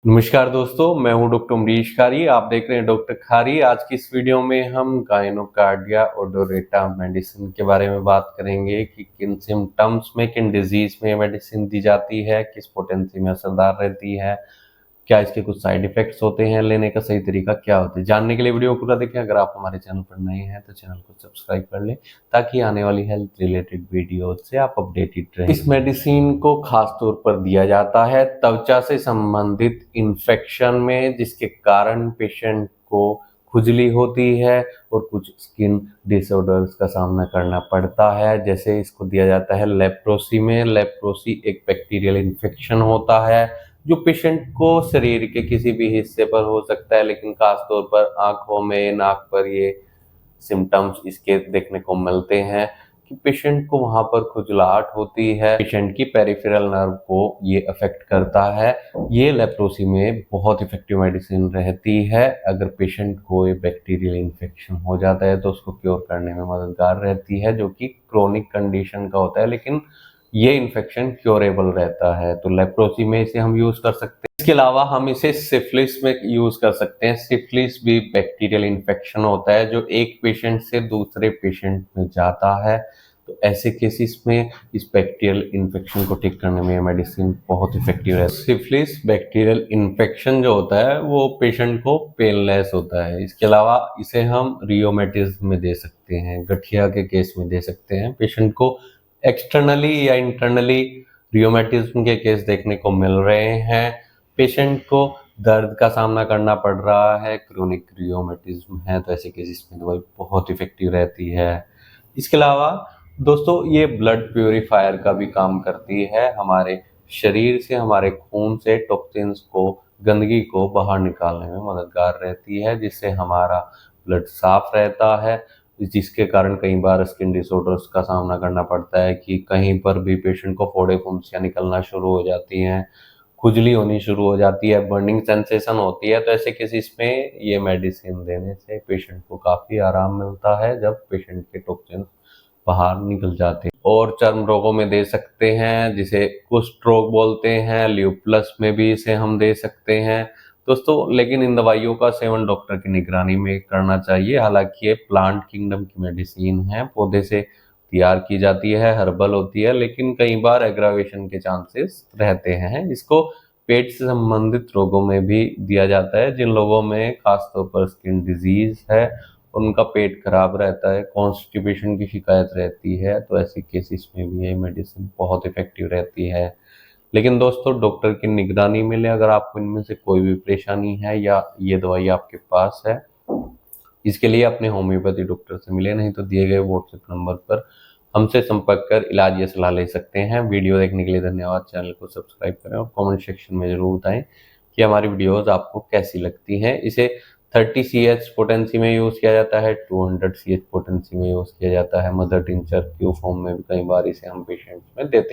नमस्कार दोस्तों, मैं हूं डॉक्टर अमरीश खारी। आप देख रहे हैं डॉक्टर खारी। आज की इस वीडियो में हम गायनोकार्डिया ओडोरेटा मेडिसिन के बारे में बात करेंगे कि किन सिम्टम्स में, किन डिजीज में मेडिसिन दी जाती है, किस पोटेंसी में असरदार रहती है, क्या इसके कुछ साइड इफेक्ट्स होते हैं, लेने का सही तरीका क्या होता है। जानने के लिए वीडियो पूरा देखें। अगर आप हमारे चैनल पर नए हैं तो चैनल को सब्सक्राइब कर लें ताकि आने वाली हेल्थ रिलेटेड वीडियो से आप अपडेटेड रहें। इस मेडिसिन को खास तौर पर दिया जाता है त्वचा से संबंधित इन्फेक्शन में, जिसके कारण पेशेंट को खुजली होती है और कुछ स्किन डिसऑर्डर्स का सामना करना पड़ता है। जैसे इसको दिया जाता है लेप्रोसी में। लेप्रोसी एक बैक्टीरियल इन्फेक्शन होता है जो पेशेंट को शरीर के किसी भी हिस्से पर हो सकता है, लेकिन खास तौर पर आंखों में, नाक पर ये सिम्टम्स इसके देखने को मिलते हैं कि पेशेंट को वहां पर खुजलाहट होती है। पेशेंट की पेरिफेरल नर्व को ये अफेक्ट करता है। ये लेप्रोसी में बहुत इफेक्टिव मेडिसिन रहती है। अगर पेशेंट को ये बैक्टीरियल इन्फेक्शन हो जाता है तो उसको क्योर करने में मददगार रहती है, जो कि क्रोनिक कंडीशन का होता है, लेकिन ये इन्फेक्शन क्योरेबल रहता है। तो लेप्रोसी में इसे हम यूज कर सकते हैं। इसके अलावा हम इसे सिफिलिस में यूज कर सकते हैं। सिफिलिस भी बैक्टीरियल इन्फेक्शन होता है जो एक पेशेंट से दूसरे पेशेंट में जाता है। तो ऐसे केसेस में इस बैक्टीरियल इन्फेक्शन को ठीक करने में मेडिसिन बहुत इफेक्टिव है। सिफिलिस बैक्टीरियल इन्फेक्शन जो होता है वो पेशेंट को पेनलेस होता है। इसके अलावा इसे हम रियोमेटिज्म में दे सकते हैं, गठिया के केस में दे सकते हैं। पेशेंट को एक्सटर्नली या इंटरनली रियोमेटिज्म के केस देखने को मिल रहे हैं। पेशेंट को दर्द का सामना करना पड़ रहा है, क्रोनिक रियोमेटिज्म है, तो ऐसे केसेस में दवाई बहुत इफेक्टिव रहती है। इसके अलावा दोस्तों ये ब्लड प्यूरिफायर का भी काम करती है। हमारे शरीर से, हमारे खून से टॉक्सिन्स को, गंदगी को बाहर निकालने में मददगार रहती है, जिससे हमारा ब्लड साफ रहता है। जिसके कारण कई बार स्किन डिसऑर्डर्स का सामना करना पड़ता है कि कहीं पर भी पेशेंट को फोड़े फुंसियाँ निकलना शुरू हो जाती हैं, खुजली होनी शुरू हो जाती है, बर्निंग सेंसेशन होती है। तो ऐसे केसेस में ये मेडिसिन देने से पेशेंट को काफ़ी आराम मिलता है जब पेशेंट के टॉक्सिन बाहर निकल जाते हैं। और चर्म रोगों में दे सकते हैं, जिसे कुष्ठ रोग बोलते हैं। ल्यूपुलस में भी इसे हम दे सकते हैं दोस्तों। लेकिन इन दवाइयों का सेवन डॉक्टर की निगरानी में करना चाहिए। हालांकि ये प्लांट किंगडम की मेडिसिन है, पौधे से तैयार की जाती है, हर्बल होती है, लेकिन कई बार एग्रावेशन के चांसेस रहते हैं। इसको पेट से संबंधित रोगों में भी दिया जाता है। जिन लोगों में खासतौर पर स्किन डिजीज है, उनका पेट खराब रहता है, कॉन्स्टिपेशन की शिकायत रहती है, तो ऐसे केसेस में भी ये मेडिसिन बहुत इफेक्टिव रहती है। लेकिन दोस्तों डॉक्टर की निगरानी में लें। अगर आपको इनमें से कोई भी परेशानी है या ये दवाई आपके पास है, इसके लिए अपने होम्योपैथी डॉक्टर से मिले, नहीं तो दिए गए व्हाट्सएप नंबर पर हमसे संपर्क कर इलाज या सलाह ले सकते हैं। वीडियो देखने के लिए धन्यवाद। चैनल को सब्सक्राइब करें और कमेंट सेक्शन में जरूर बताएं कि हमारी वीडियोस आपको कैसी लगती हैं। इसे 30 CH पोटेंसी में यूज़ किया जाता है, 200 CH पोटेंसी में यूज़ किया जाता है। मदर टिंचर क्यू फॉर्म में भी कई बार इसे हम पेशेंट्स में देते हैं।